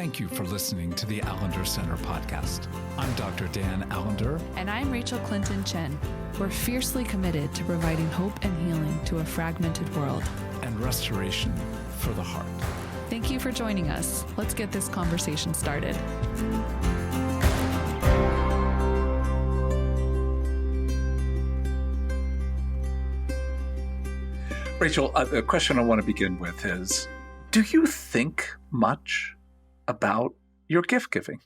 Thank you for listening to the Allender Center podcast. I'm Dr. Dan Allender. And I'm Rachel Clinton Chen. We're fiercely committed to providing hope and healing to a fragmented world. And restoration for the heart. Thank you for joining us. Let's get this conversation started. Rachel, the question I want to begin with is, do you think much about your gift giving?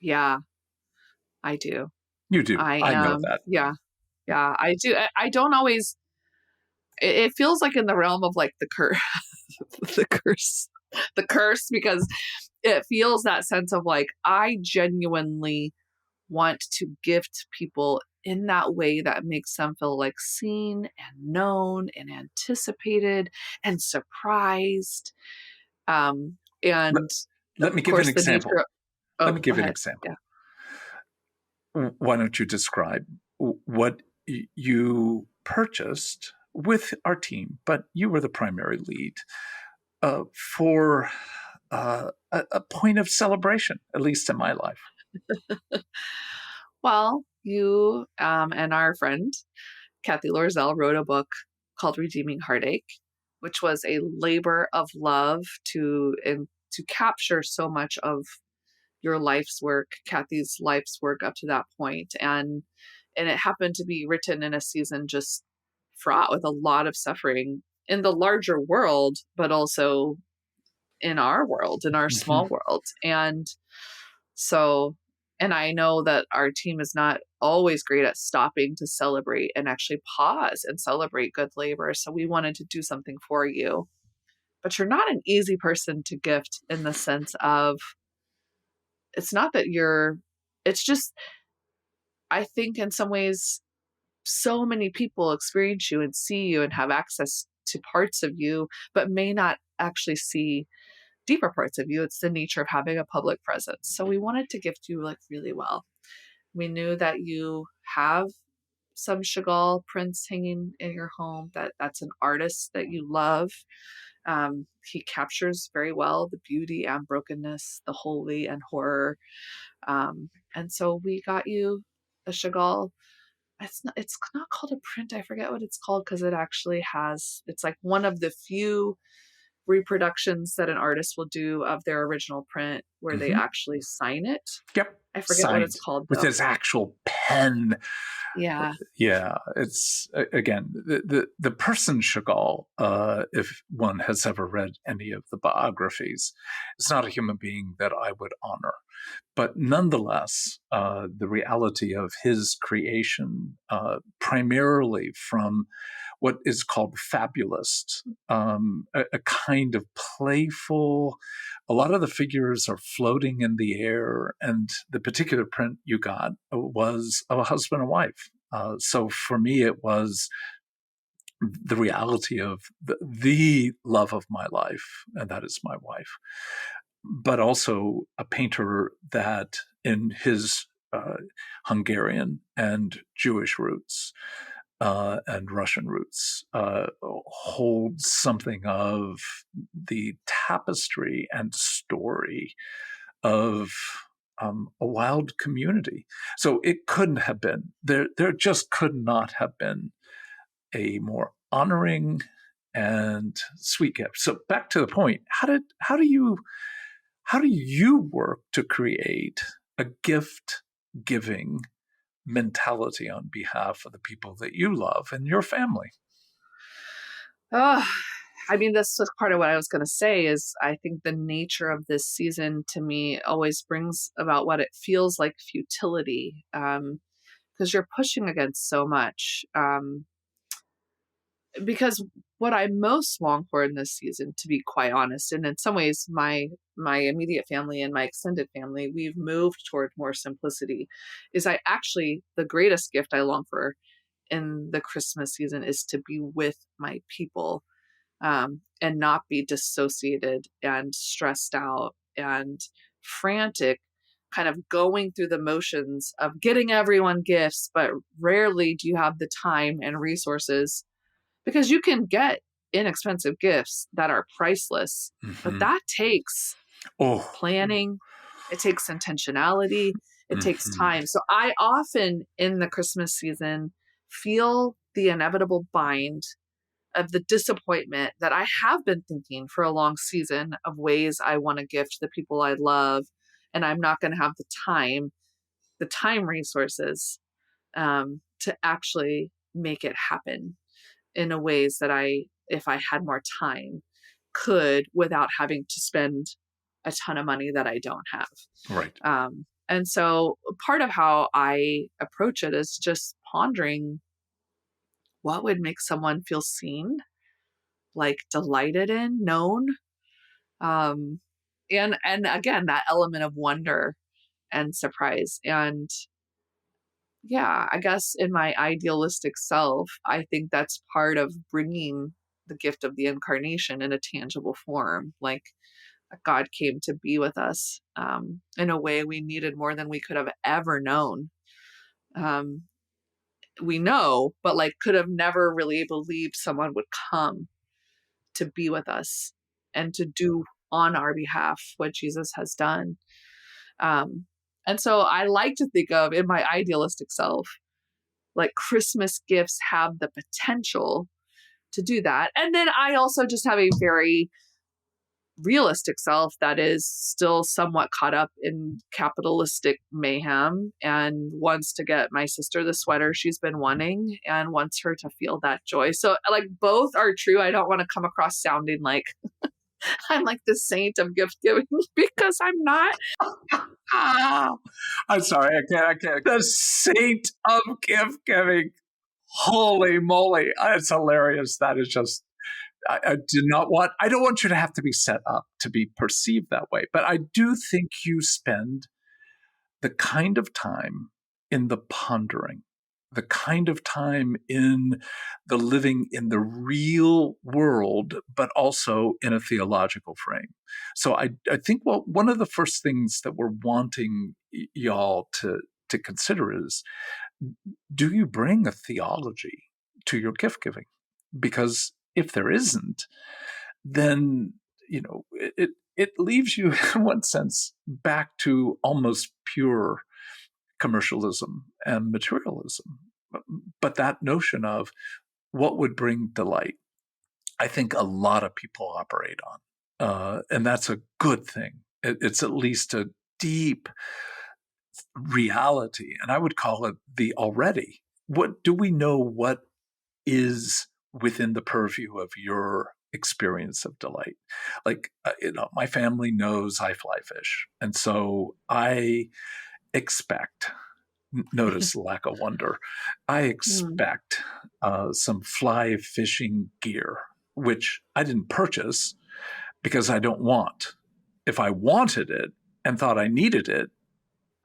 Yeah, I do. You do. I know that. Yeah, I do. I don't always, it feels like in the realm of like the curse, because it feels that sense of like, I genuinely want to gift people in that way that makes them feel like seen and known and anticipated and surprised. And let me give an example. Let me give an example. Yeah. Why don't you describe what you purchased with our team, but you were the primary lead for a point of celebration, at least in my life? Well, you and our friend, Kathy Lorzell, wrote a book called Redeeming Heartache, which was a labor of love to capture so much of your life's work, Kathy's life's work up to that point. And it happened to be written in a season just fraught with a lot of suffering in the larger world, but also in our world, in our small world. And so, and I know that our team is not always great at stopping to celebrate and actually pause and celebrate good labor. So we wanted to do something for you. But you're not an easy person to gift in the sense of, it's not that it's just, I think in some ways, so many people experience you and see you and have access to parts of you, but may not actually see deeper parts of you. It's the nature of having a public presence. So we wanted to gift you like really well. We knew that you have some Chagall prints hanging in your home, that's an artist that you love. He captures very well the beauty and brokenness, the holy and horror. And so we got you a Chagall. It's not called a print. I forget what it's called because it actually it's like one of the few reproductions that an artist will do of their original print where they actually sign it. Yep. I forget what it's called, with his actual pen. Yeah. Yeah. It's, again, the person Chagall, if one has ever read any of the biographies, is not a human being that I would honor. But nonetheless, the reality of his creation, primarily from what is called fabulist, a kind of playful, a lot of the figures are floating in the air, and the particular print you got was of a husband and wife. So for me, it was the reality of the love of my life, and that is my wife, but also a painter that in his Hungarian and Jewish roots and Russian roots holds something of the tapestry and story of a wild community. So it couldn't have been, there just could not have been a more honoring and sweet gift. So back to the point, how do you work to create a gift giving mentality on behalf of the people that you love and your family? I mean, this was part of what I was going to say is I think the nature of this season to me always brings about what it feels like futility, because you're pushing against so much. Because what I most long for in this season, to be quite honest, and in some ways my immediate family and my extended family, we've moved toward more simplicity, is the greatest gift I long for in the Christmas season is to be with my people, and not be dissociated and stressed out and frantic, kind of going through the motions of getting everyone gifts, but rarely do you have the time and resources, because you can get inexpensive gifts that are priceless, but Mm-hmm. that takes Oh. planning. It takes intentionality. It takes Mm-hmm. time. So I often in the Christmas season feel the inevitable bind of the disappointment that I have been thinking for a long season of ways I want to gift the people I love. And I'm not going to have the time resources to actually make it happen in a ways that if I had more time, could without having to spend a ton of money that I don't have. Right. And so part of how I approach it is just pondering what would make someone feel seen, like delighted in, known. Um, and again, that element of wonder and surprise. And yeah, I guess in my idealistic self, I think that's part of bringing the gift of the incarnation in a tangible form. Like God came to be with us in a way we needed more than we could have ever known. Um, we know, but like could have never really believed someone would come to be with us and to do on our behalf what Jesus has done. Um, and so I like to think of in my idealistic self, like Christmas gifts have the potential to do that. And then I also just have a very realistic self that is still somewhat caught up in capitalistic mayhem and wants to get my sister the sweater she's been wanting and wants her to feel that joy. So like both are true. I don't want to come across sounding like I'm like the saint of gift giving because I'm not. Ah, I'm sorry. I can't. The saint of gift giving. Holy moly. It's hilarious. That is just, I don't want you to have to be set up to be perceived that way. But I do think you spend the kind of time in the pondering, the kind of time in the living in the real world, but also in a theological frame. So I think one of the first things that we're wanting y'all to consider is, do you bring a theology to your gift giving? Because if there isn't, then it leaves you in one sense back to almost pure commercialism and materialism. But that notion of what would bring delight, I think a lot of people operate on. And that's a good thing. It's at least a deep reality. And I would call it the already. What do we know what is within the purview of your experience of delight? Like, my family knows I fly fish. And so I expect, notice the lack of wonder, I Mm, expect some fly fishing gear, which I didn't purchase because I don't want. If I wanted it and thought I needed it,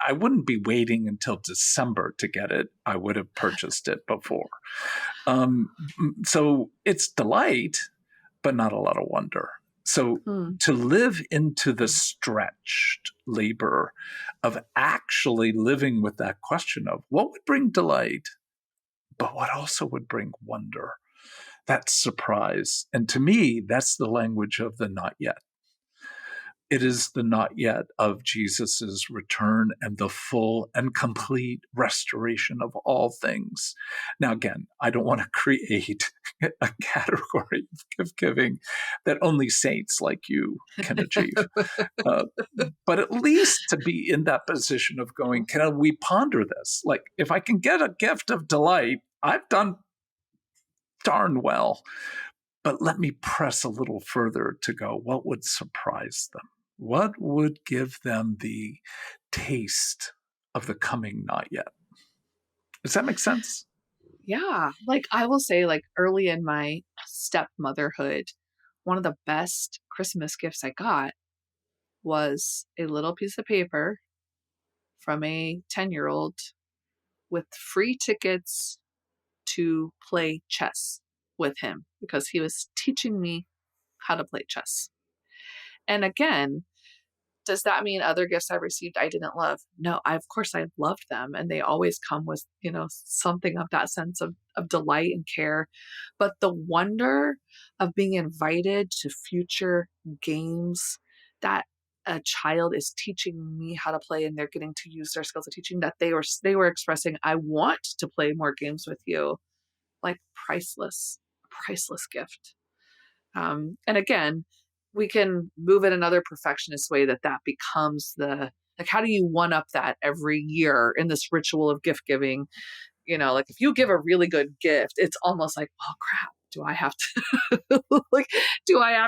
I wouldn't be waiting until December to get it. I would have purchased it before. Um, so it's delight, but not a lot of wonder. So mm, to live into the stretched labor of actually living with that question of what would bring delight, but what also would bring wonder, that surprise. And to me, that's the language of the not yet. It is the not yet of Jesus's return and the full and complete restoration of all things. Now, again, I don't want to create a category of gift giving that only saints like you can achieve. Uh, but at least to be in that position of going, can we ponder this? Like, if I can get a gift of delight, I've done darn well. But let me press a little further to go, what would surprise them? What would give them the taste of the coming not yet? Does that make sense? yeah. Like I will say, like early in my stepmotherhood, one of the best Christmas gifts I got was a little piece of paper from a 10-year-old with free tickets to play chess with him because he was teaching me how to play chess. And again, Does that mean other gifts I've received I didn't love? No, of course I loved them, and they always come with, something of that sense of delight and care. But the wonder of being invited to future games that a child is teaching me how to play, and they're getting to use their skills of teaching, that they were expressing, I want to play more games with you, like priceless gift. And again, we can move in another perfectionist way that becomes like, how do you one up that every year in this ritual of gift giving? Like if you give a really good gift, it's almost like, oh crap, do I have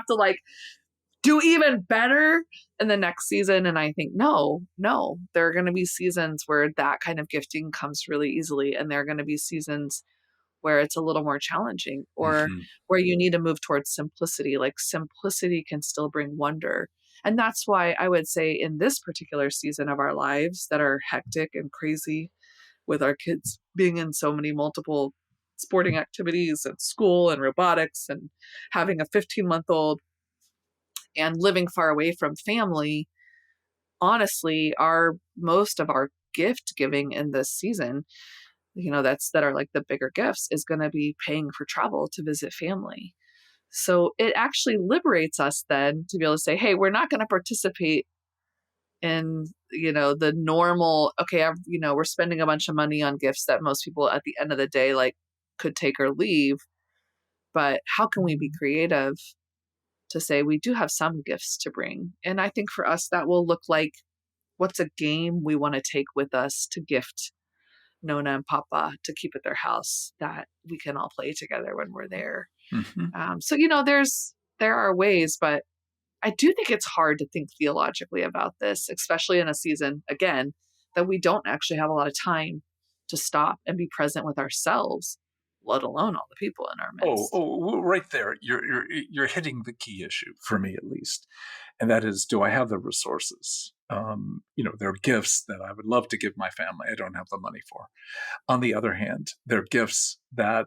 to like, do even better in the next season? And I think, no, there are going to be seasons where that kind of gifting comes really easily. And there are going to be seasons where it's a little more challenging, or Mhm. where you need to move towards simplicity. Like simplicity can still bring wonder. And that's why I would say in this particular season of our lives that are hectic and crazy, with our kids being in so many multiple sporting activities and school and robotics and having a 15-month-old and living far away from family, honestly, our most of our gift giving in this season, that are like the bigger gifts, is going to be paying for travel to visit family. So it actually liberates us then to be able to say, hey, we're not going to participate in, the normal, okay, we're spending a bunch of money on gifts that most people at the end of the day, like, could take or leave. But how can we be creative to say we do have some gifts to bring? And I think for us, that will look like, what's a game we want to take with us to gift Nona and Papa, to keep at their house, that we can all play together when we're there. Mhm. So there are ways, but I do think it's hard to think theologically about this, especially in a season, again, that we don't actually have a lot of time to stop and be present with ourselves, let alone all the people in our midst. Right there. You're hitting the key issue for me, at least, and that is, do I have the resources? There are gifts that I would love to give my family. I don't have the money for. On the other hand, there are gifts that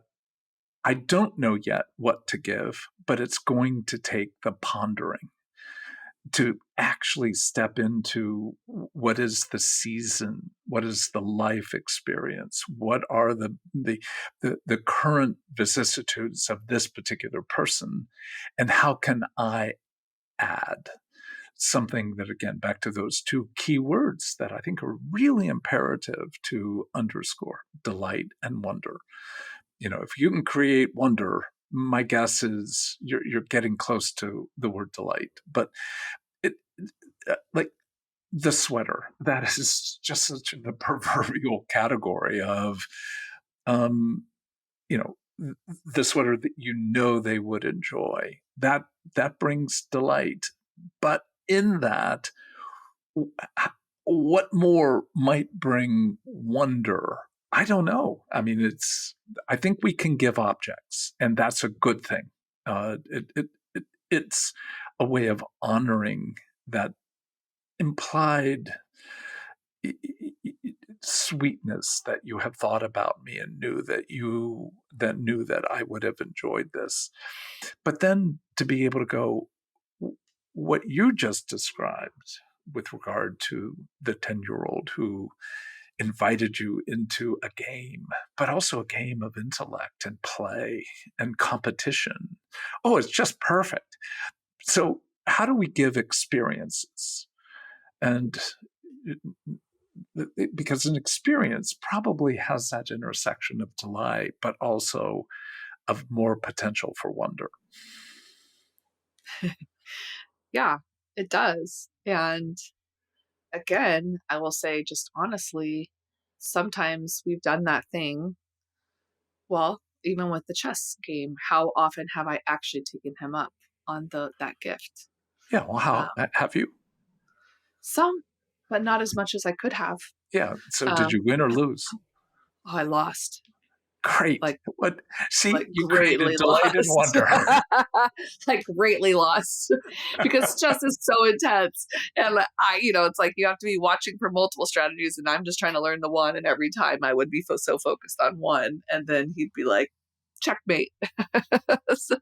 I don't know yet what to give, but it's going to take the pondering to actually step into what is the season, what is the life experience, what are the current vicissitudes of this particular person, and how can I add something that, again, back to those two key words that I think are really imperative to underscore: delight and wonder. If you can create wonder, my guess is you're getting close to the word delight. But it, like the sweater, that is just such the proverbial category of, um, you know, the sweater that they would enjoy. That brings delight. But in that, what more might bring wonder? I don't know. I mean, I think we can give objects, and that's a good thing. It's a way of honoring that implied sweetness that you have thought about me and knew that I would have enjoyed this. But then to be able to go, what you just described with regard to the 10-year-old who invited you into a game, but also a game of intellect and play and competition. Oh, it's just perfect. So how do we give experiences? And because an experience probably has that intersection of delight, but also of more potential for wonder. Yeah, it does. And again, I will say, just honestly, sometimes we've done that thing. Well, even with the chess game, how often have I actually taken him up on that gift? Yeah, well, Um, how have you? some, but not as much as I could have. Yeah, so did Um, you win or lose? oh, I lost. Great. Like What? See, you created greatly delight and lost. wonder. Like greatly lost, because chess is so intense. And it's like you have to be watching for multiple strategies, and I'm just trying to learn the one. And every time I would be so focused on one, and then he'd be like, checkmate. So,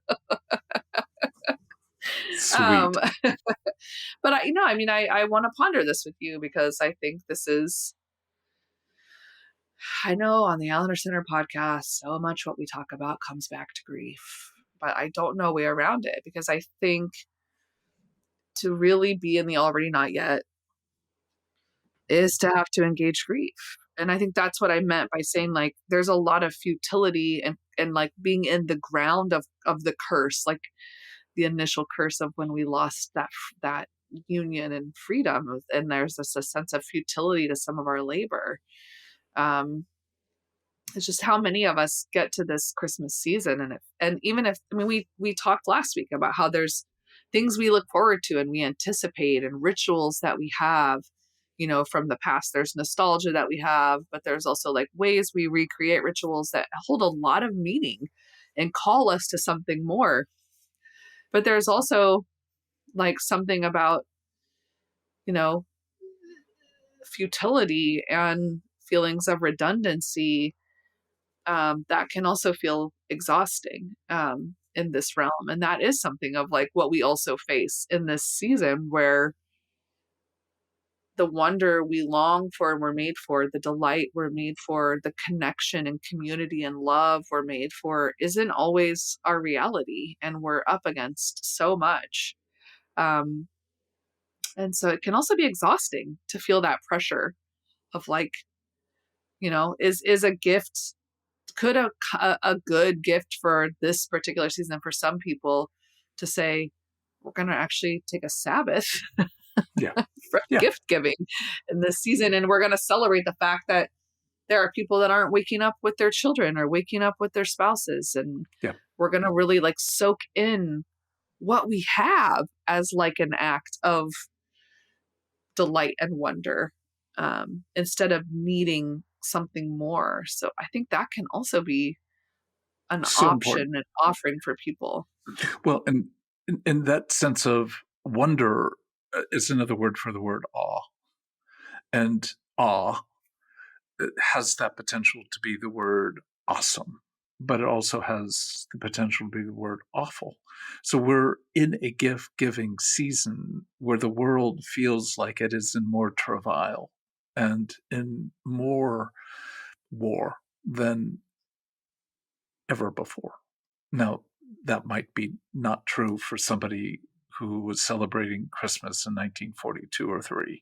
Sweet. um, but I mean, I want to ponder this with you because I think this is, I know on the Allender Center podcast, so much what we talk about comes back to grief, but I don't know a way around it because I think to really be in the already not yet is to have to engage grief. And I think that's what I meant by saying like there's a lot of futility and like being in the ground of the curse, like the initial curse of when we lost that union and freedom. And there's this a sense of futility to some of our labor. Um, it's just how many of us get to this Christmas season, and even if, I mean, we talked last week about how there's things we look forward to and we anticipate and rituals that we have, from the past. There's nostalgia that we have, but there's also like ways we recreate rituals that hold a lot of meaning and call us to something more. But there's also like something about, you know, futility and feelings of redundancy that can also feel exhausting in this realm. And that is something of like what we also face in this season where the wonder we long for and we're made for, the delight we're made for, the connection and community and love we're made for isn't always our reality. And we're up against so much. Um, and so it can also be exhausting to feel that pressure of like, is a gift, could a good gift for this particular season for some people to say, we're going to actually take a Sabbath Yeah. from Yeah. gift giving in this season. And we're going to celebrate the fact that there are people that aren't waking up with their children or waking up with their spouses. And Yeah. we're going to really like soak in what we have as like an act of delight and wonder instead of needing something more. So I think that can also be an So option important. and offering for people. Well, and in that sense of wonder is another word for the word awe. And awe has that potential to be the word awesome, but it also has the potential to be the word awful. So we're in a gift giving season where the world feels like it is in more travail and in more war than ever before. Now, that might be not true for somebody who was celebrating Christmas in 1942 or 3,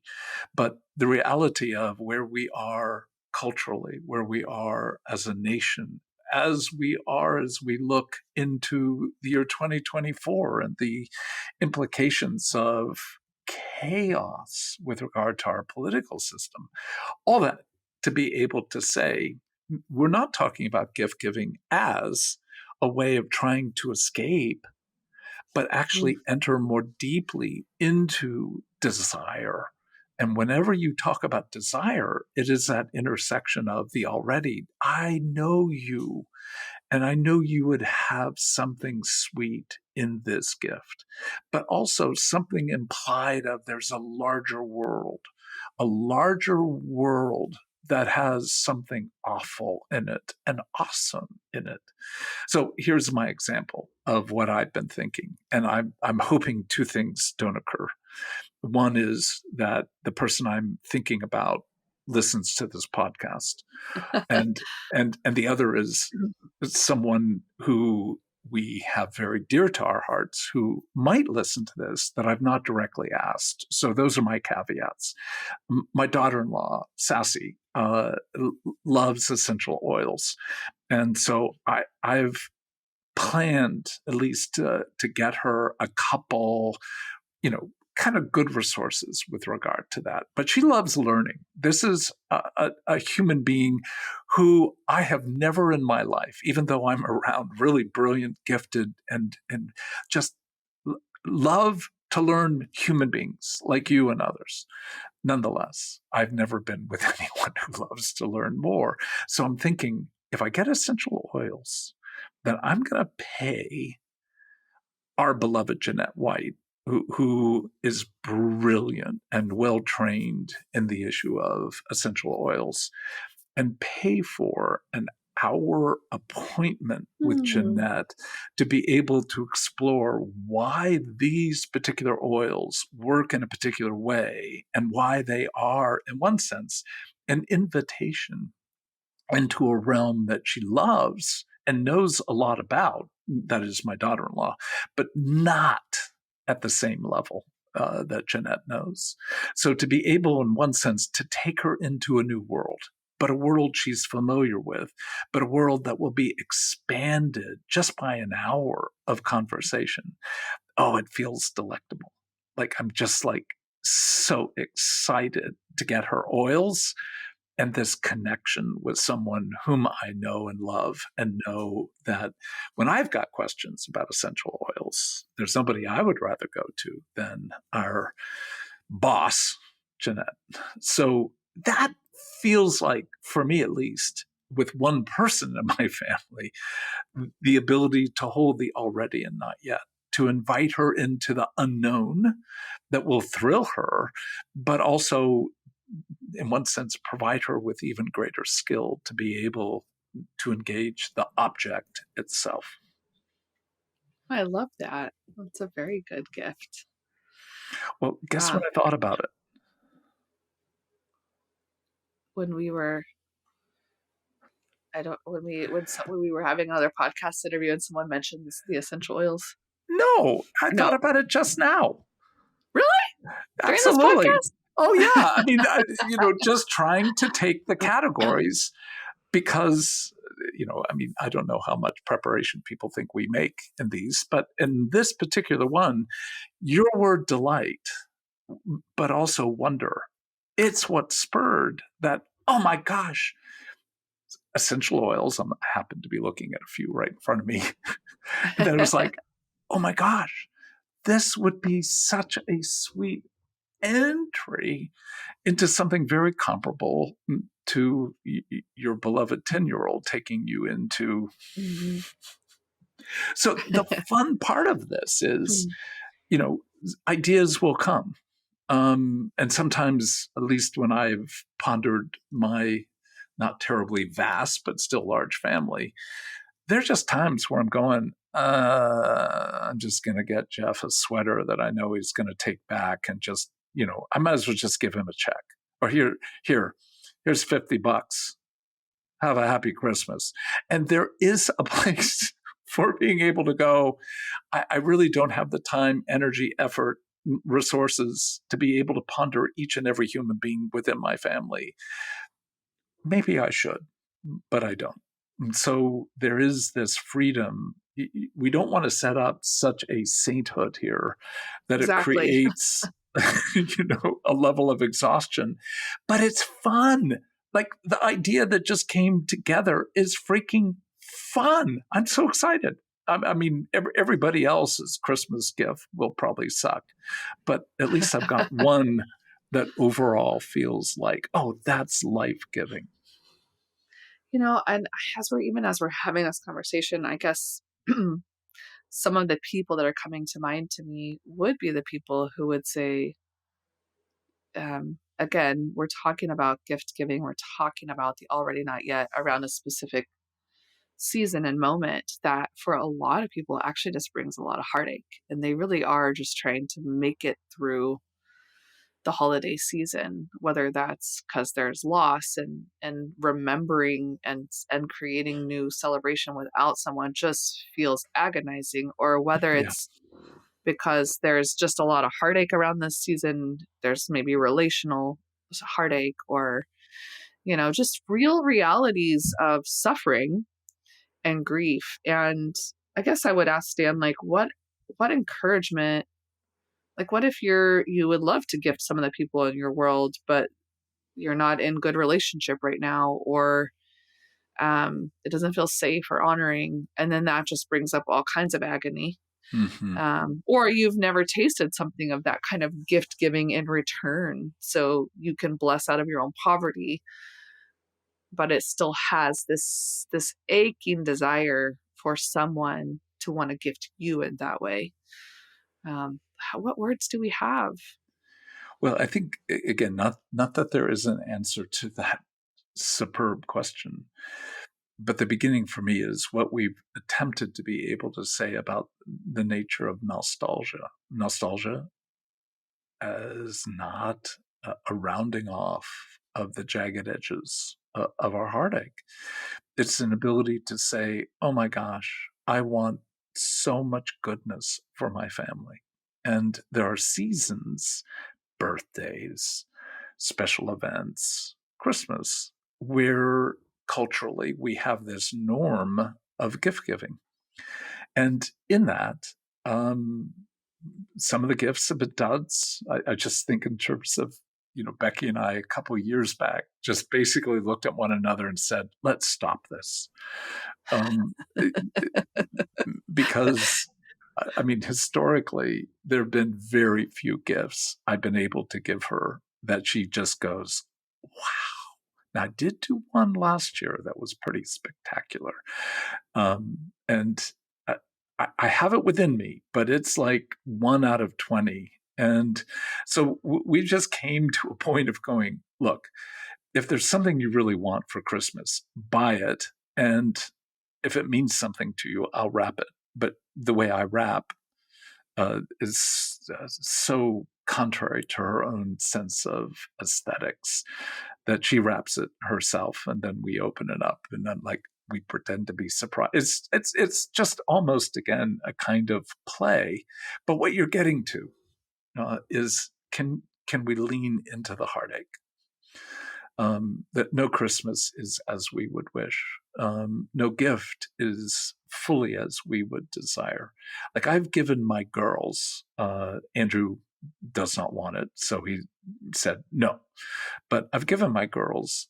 but the reality of where we are culturally, where we are as a nation, as we look into the year 2024 and the implications of chaos with regard to our political system, all that to be able to say, we're not talking about gift giving as a way of trying to escape, but actually enter more deeply into desire. And whenever you talk about desire, it is that intersection of the already, I know you, and I know you would have something sweet in this gift, but also something implied of there's a larger world that has something awful in it and awesome in it. So here's my example of what I've been thinking, and I'm hoping two things don't occur. One is that the person I'm thinking about listens to this podcast, and the other is someone who we have very dear to our hearts who might listen to this that I've not directly asked. So those are my caveats. My daughter-in-law, Sassy, loves essential oils. And so I've planned at least to get her a couple, kind of good resources with regard to that. But she loves learning. This is a human being who I have never in my life, even though I'm around really brilliant, gifted, and just love to learn human beings like you and others. Nonetheless, I've never been with anyone who loves to learn more. So I'm thinking, if I get essential oils, then I'm going to pay our beloved Jeanette White, who is brilliant and well-trained in the issue of essential oils, and pay for an our appointment with Hmm. Jeanette to be able to explore why these particular oils work in a particular way and why they are, in one sense, an invitation into a realm that she loves and knows a lot about. That is my daughter in law, but not at the same level that Jeanette knows. So to be able, in one sense, to take her into a new world, but a world she's familiar with, but a world that will be expanded just by an hour of conversation. Oh, it feels delectable. Like I'm just like so excited to get her oils and this connection with someone whom I know and love, and know that when I've got questions about essential oils, there's nobody I would rather go to than our boss, Jeanette. So that feels like, for me at least, with one person in my family, the ability to hold the already and not yet, to invite her into the unknown that will thrill her, but also, in one sense, provide her with even greater skill to be able to engage the object itself. I love that. That's a very good gift. Well, guess Yeah. what I thought about it? When we were, I don't, when we were having another podcast interview and someone mentioned the essential oils. No, I thought No, about it just now. really? During this Absolutely. podcast? Oh, yeah. I mean, just trying to take the categories because, I mean, I don't know how much preparation people think we make in these, but in this particular one, your word delight, but also wonder, it's what spurred that, oh my gosh, essential oils. I happen to be looking at a few right in front of me. And then it was like, oh my gosh, this would be such a sweet entry into something very comparable to your beloved 10-year-old taking you into. Mhm. So the fun part of this is, ideas will come. And sometimes, at least when I've pondered my not terribly vast, but still large family, there's just times where I'm going, I'm just going to get Jeff a sweater that I know he's going to take back, and just, I might as well just give him a check. Or here's $50. Have a happy Christmas. And there is a place for being able to go, I really don't have the time, energy, effort, resources to be able to ponder each and every human being within my family. Maybe I should, but I don't. And so there is this freedom. We don't want to set up such a sainthood here that it Exactly. creates, a level of exhaustion, but it's fun. Like the idea that just came together is freaking fun. I'm so excited. I mean, everybody else's Christmas gift will probably suck, but at least I've got one that overall feels like, oh, that's life-giving. And as we're having this conversation, I guess some of the people that are coming to mind to me would be the people who would say, again, we're talking about gift giving, we're talking about the already not yet around a specific season and moment that for a lot of people actually just brings a lot of heartache. And they really are just trying to make it through the holiday season, whether that's because there's loss and remembering and creating new celebration without someone just feels agonizing, or whether Yeah. it's because there's just a lot of heartache around this season. There's maybe relational heartache, or just real realities of suffering and grief. And I guess I would ask Dan, like, what encouragement, like, what if you would love to gift some of the people in your world, but you're not in good relationship right now, or it doesn't feel safe or honoring, and then that just brings up all kinds of agony. Mm-hmm. Or you've never tasted something of that kind of gift giving in return, so you can bless out of your own poverty, but it still has this aching desire for someone to want to gift you in that way. What words do we have? Well, I think, again, not that there is an answer to that superb question, But the beginning for me is what we've attempted to be able to say about the nature of nostalgia. Nostalgia as not a rounding off of the jagged edges of our heartache. It's an ability to say, oh my gosh, I want so much goodness for my family. And there are seasons, birthdays, special events, Christmas, where culturally we have this norm of gift giving. And in that, um, some of the gifts have been duds. I just think in terms of, Becky and I a couple of years back just basically looked at one another and said, let's stop this. Um, because, I mean, historically, there have been very few gifts I've been able to give her that she just goes, wow. Now, I did do one last year that was pretty spectacular. And I have it within me, but it's like 1 out of 20. And so we just came to a point of going, look, if there's something you really want for Christmas, buy it. And if it means something to you, I'll wrap it. But the way I wrap is so contrary to her own sense of aesthetics that she wraps it herself, and then we open it up, and then we pretend to be surprised. It's just almost again a kind of play, but what you're getting to is can we lean into the heartache? That no Christmas is as we would wish. No gift is fully as we would desire. Like I've given my girls, Andrew does not want it, so he said no. But I've given my girls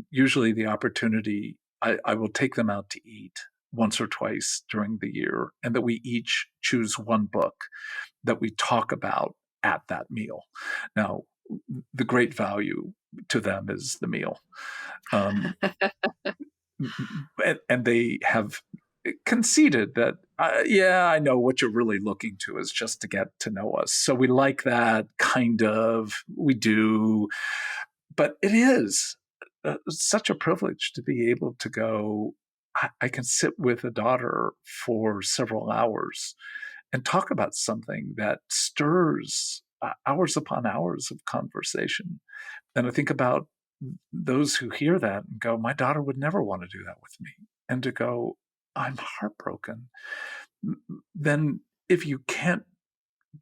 usually the opportunity. I will take them out to eat once or twice during the year, and that we each choose one book that we talk about at that meal. Now, the great value to them is the meal. And they have conceded that, yeah, I know what you're really looking to is just to get to know us. So we like that kind of, we do, but it is such a privilege to be able to go, I can sit with a daughter for several hours and talk about something that stirs hours upon hours of conversation. And I think about those who hear that and go, my daughter would never want to do that with me. And to go, I'm heartbroken. Then if you can't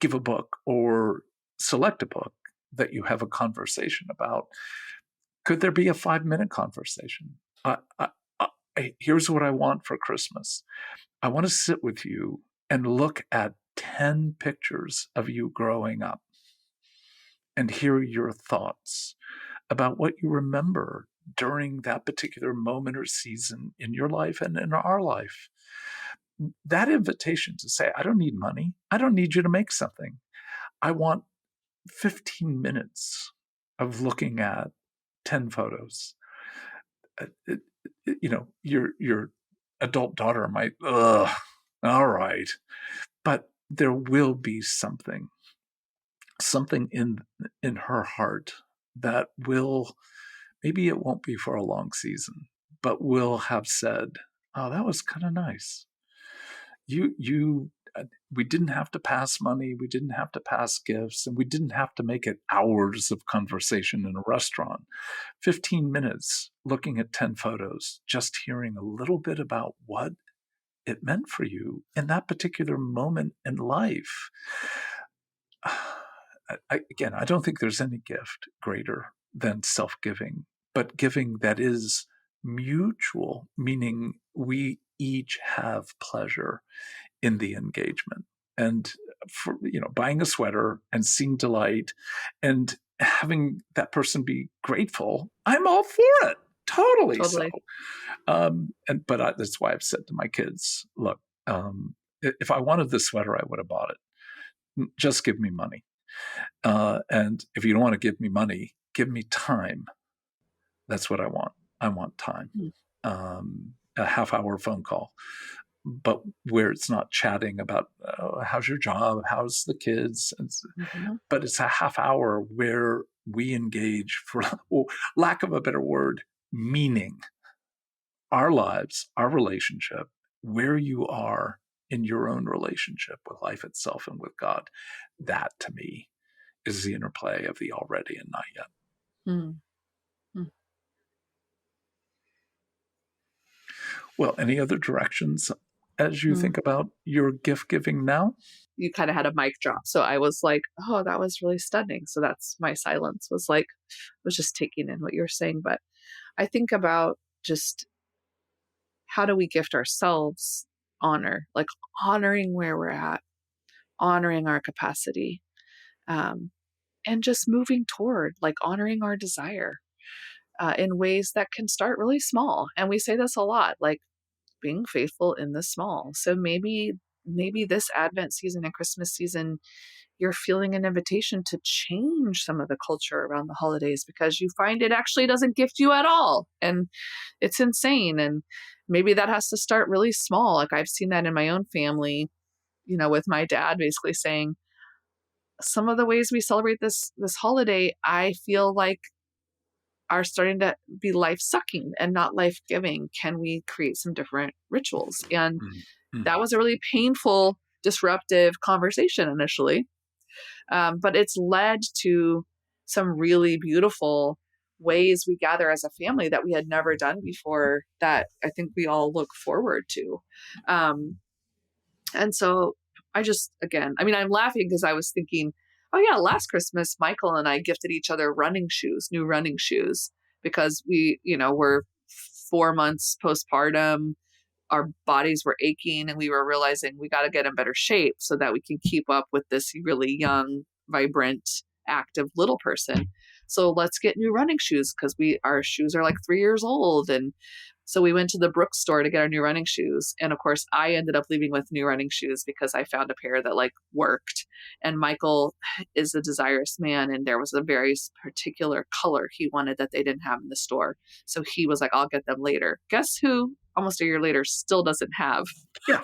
give a book or select a book that you have a conversation about, could there be a 5-minute conversation? Here's what I want for Christmas. I want to sit with you and look at 10 pictures of you growing up and hear your thoughts about what you remember during that particular moment or season in your life and in our life. That invitation to say, I don't need money. I don't need you to make something. I want 15 minutes of looking at 10 photos. Your adult daughter might, all right. But there will be something in her heart that will, maybe it won't be for a long season, but will have said, oh, that was kind of nice. We didn't have to pass money, we didn't have to pass gifts, and we didn't have to make it hours of conversation in a restaurant. 15 minutes looking at 10 photos, just hearing a little bit about what it meant for you in that particular moment in life. Again, I don't think there's any gift greater than self-giving, but giving that is mutual, meaning we each have pleasure in the engagement. And for buying a sweater and seeing delight and having that person be grateful, I'm all for it. Totally. So. But that's why I've said to my kids, look, if I wanted this sweater, I would have bought it. Just give me money. And if you don't want to give me money, give me time. That's what I want. I want time. A half-hour phone call, but where it's not chatting about how's your job, how's the kids, but it's a half hour where we engage for lack of a better word, meaning. our lives, our relationship, where you are in your own relationship with life itself and with God, that to me is the interplay of the already and not yet. Mm. Mm. Well, any other directions as you Mm. think about your gift giving now? You kind of had a mic drop. So I was like, oh, that was really stunning. So that's my silence was like, I was just taking in what you're saying. But I think about just how do we gift ourselves honor, like honoring where we're at, honoring our capacity, um, and just moving toward like honoring our desire in ways that can start really small. And we say this a lot, like being faithful in the small. So maybe this Advent season and Christmas season, you're feeling an invitation to change some of the culture around the holidays because you find it actually doesn't gift you at all. And it's insane. And maybe that has to start really small. Like I've seen that in my own family, with my dad basically saying, some of the ways we celebrate this holiday, I feel like are starting to be life sucking and not life giving. Can we create some different rituals? And Mm-hmm. that was a really painful, disruptive conversation initially. But it's led to some really beautiful ways we gather as a family that we had never done before that I think we all look forward to. And so I'm laughing because I was thinking, oh yeah, last Christmas, Michael and I gifted each other new running shoes, because we're 4 months postpartum. Our bodies were aching and we were realizing we got to get in better shape so that we can keep up with this really young, vibrant, active little person. So let's get new running shoes because our shoes are like 3 years old. And so we went to the Brooks store to get our new running shoes. And of course, I ended up leaving with new running shoes because I found a pair that like worked. And Michael is a desirous man, and there was a very particular color he wanted that they didn't have in the store. So he was like, I'll get them later. Guess who, almost a year later, still doesn't have Yeah.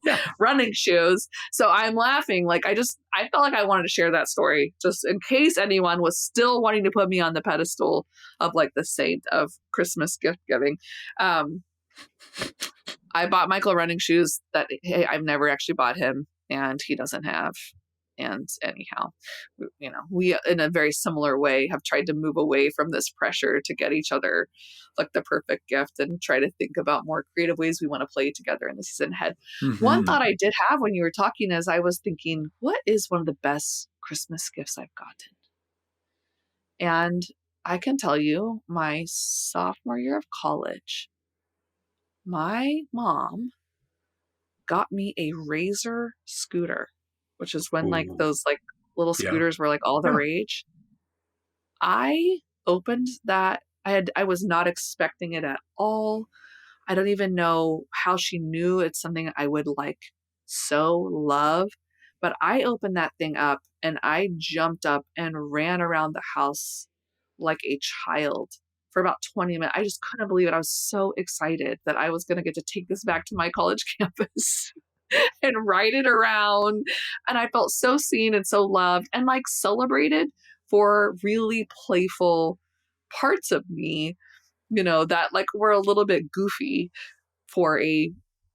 Yeah. running shoes. So I'm laughing. Like I felt like I wanted to share that story just in case anyone was still wanting to put me on the pedestal of like the saint of Christmas gift giving. I bought Michael running shoes that I've never actually bought him and he doesn't have. And anyhow, we in a very similar way have tried to move away from this pressure to get each other like the perfect gift and try to think about more creative ways we want to play together in the season ahead. Mm-hmm. One thought I did have when you were talking is I was thinking, what is one of the best Christmas gifts I've gotten? And I can tell you, my sophomore year of college, my mom got me a Razor scooter, which is when like Ooh. those like little Yeah. scooters were like all the Yeah. rage. I opened that. I was not expecting it at all. I don't even know how she knew it's something I would like so love. But I opened that thing up and I jumped up and ran around the house like a child for about 20 minutes. I just couldn't believe it. I was so excited that I was going to get to take this back to my college campus and ride it around. And I felt so seen and so loved and like celebrated for really playful parts of me, that like were a little bit goofy for a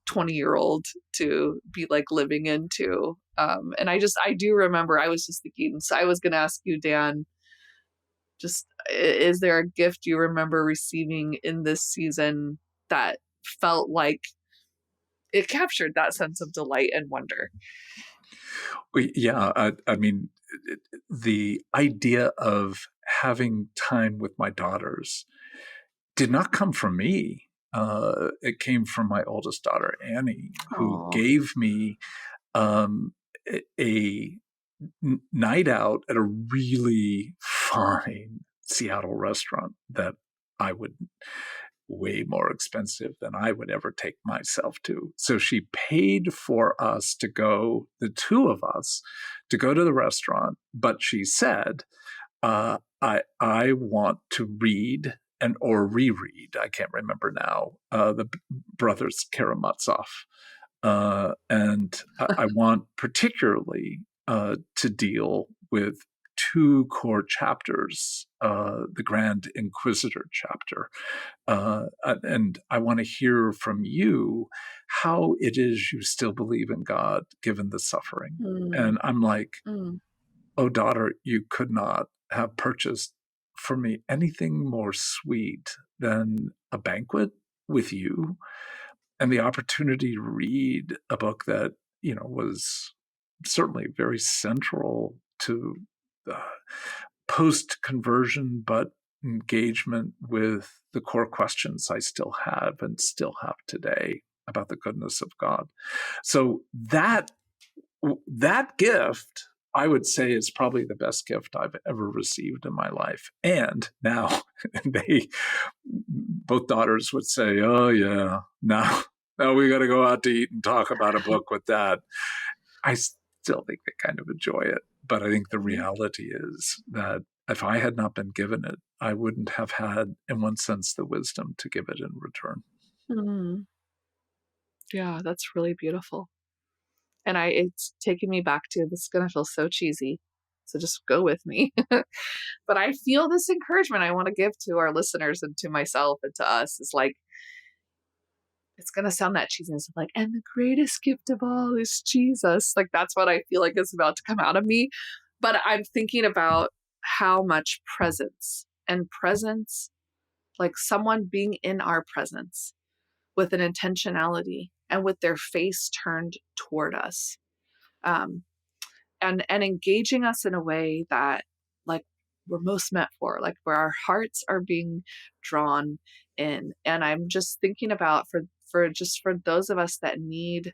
20-year-old to be like living into. And I do remember, I was just thinking, so I was going to ask you, Dan, just is there a gift you remember receiving in this season that felt like it captured that sense of delight and wonder? Yeah. I mean, the idea of having time with my daughters did not come from me. It came from my oldest daughter, Annie, who Oh, gave me a night out at a really fine Seattle restaurant that I would way more expensive than I would ever take myself to. So she paid for us to go, the two of us, to go to the restaurant. But she said, I want to read or reread. I can't remember now. The Brothers Karamazov, and I want particularly to deal with two core chapters, the Grand Inquisitor chapter. And I want to hear from you how it is you still believe in God given the suffering. Mm, And I'm like, mm, oh, daughter, you could not have purchased for me anything more sweet than a banquet with you and the opportunity to read a book that, was certainly very central to post conversion, but engagement with the core questions I still have and still have today about the goodness of God. So that gift, I would say, is probably the best gift I've ever received in my life. And now they, both daughters would say, oh yeah, now we got to go out to eat and talk about a book with Dad. I still think they kind of enjoy it. But I think the mm, reality is that if I had not been given it, I wouldn't have had, in one sense, the wisdom to give it in return. mm. Yeah, that's really beautiful. And it's taking me back to, this is gonna feel so cheesy, so just go with me. But I feel this encouragement I want to give to our listeners and to myself and to us is like, it's gonna sound that cheesy. It's like, and the greatest gift of all is Jesus. Like that's what I feel like is about to come out of me. But I'm thinking about how much presence, like someone being in our presence with an intentionality and with their face turned toward us. Um, and engaging us in a way that like we're most meant for, like where our hearts are being drawn in. And I'm just thinking about for those of us that need,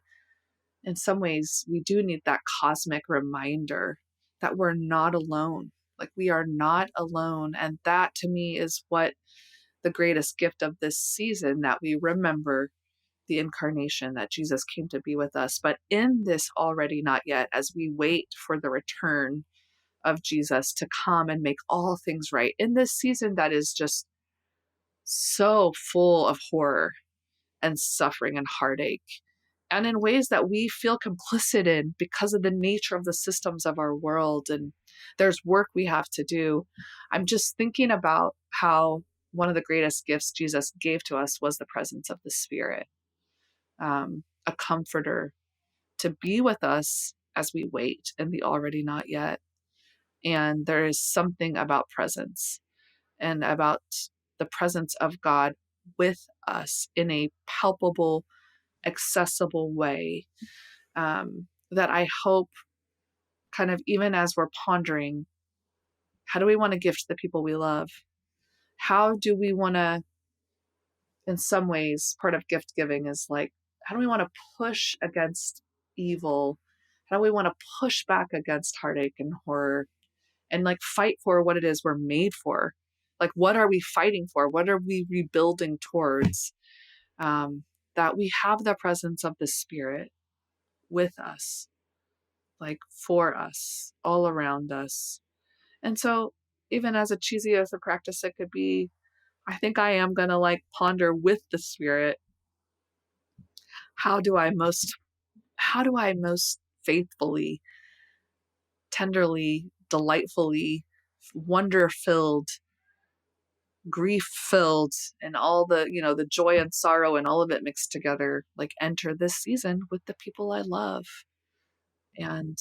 in some ways we do need that cosmic reminder that we're not alone, like we are not alone. And that to me is what the greatest gift of this season, that we remember the incarnation, that Jesus came to be with us. But in this already not yet, as we wait for the return of Jesus to come and make all things right, in this season that is just so full of horror and suffering and heartache, and in ways that we feel complicit in because of the nature of the systems of our world, and there's work we have to do. I'm just thinking about how one of the greatest gifts Jesus gave to us was the presence of the Spirit, a comforter to be with us as we wait in the already not yet. And there is something about presence and about the presence of God with us in a palpable, accessible way, that I hope, kind of even as we're pondering, how do we want to gift the people we love? How do we want to, in some ways, part of gift giving is like, how do we want to push against evil? How do we want to push back against heartache and horror and like fight for what it is we're made for? Like, what are we fighting for? What are we rebuilding towards? That we have the presence of the Spirit with us, like for us, all around us. And so, even as a cheesy as a practice it could be, I think I am going to like ponder with the Spirit, how do I most faithfully, tenderly, delightfully, wonder filled, grief filled, and all the, the joy and sorrow and all of it mixed together, like enter this season with the people I love. And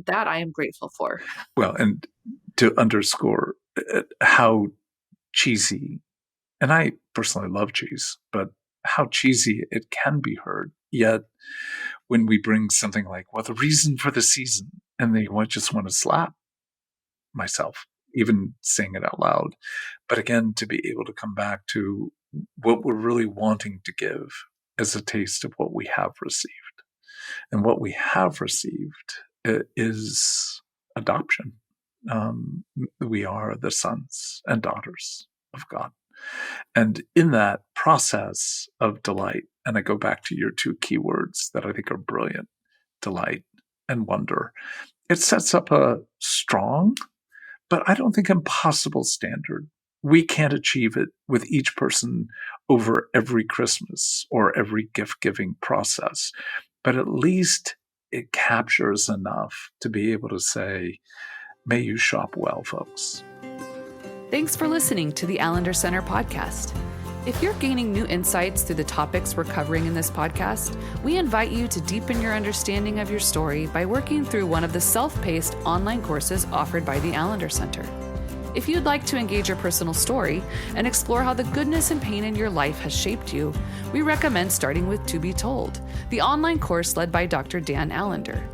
that I am grateful for. Well, and to underscore how cheesy, and I personally love cheese, but how cheesy it can be heard. Yet when we bring something like, well, the reason for the season, and they just want to slap myself, even saying it out loud. But again, to be able to come back to what we're really wanting to give as a taste of what we have received. And what we have received is adoption. We are the sons and daughters of God. And in that process of delight, and I go back to your two keywords that I think are brilliant, delight and wonder, it sets up a strong, but I don't think impossible standard. We can't achieve it with each person over every Christmas or every gift-giving process, but at least it captures enough to be able to say, May you shop well, folks. Thanks for listening to the Allender Center podcast. If you're gaining new insights through the topics we're covering in this podcast, we invite you to deepen your understanding of your story by working through one of the self-paced online courses offered by the Allender Center. If you'd like to engage your personal story and explore how the goodness and pain in your life has shaped you, we recommend starting with To Be Told, the online course led by Dr. Dan Allender.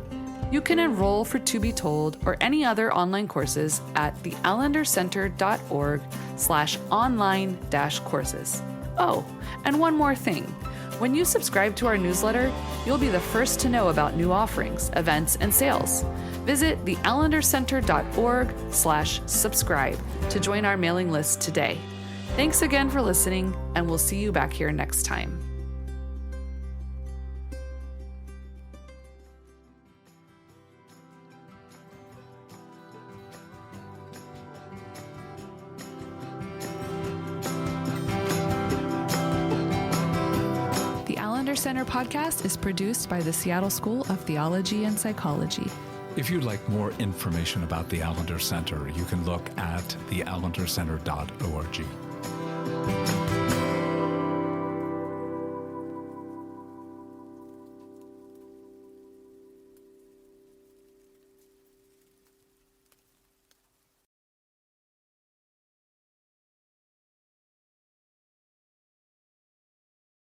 You can enroll for To Be Told or any other online courses at theallendercenter.org/online-courses. Oh, and one more thing. When you subscribe to our newsletter, you'll be the first to know about new offerings, events, and sales. Visit theallendercenter.org/subscribe to join our mailing list today. Thanks again for listening, and we'll see you back here next time. The Allender Center podcast is produced by the Seattle School of Theology and Psychology. If you'd like more information about the Allender Center, you can look at theallendercenter.org.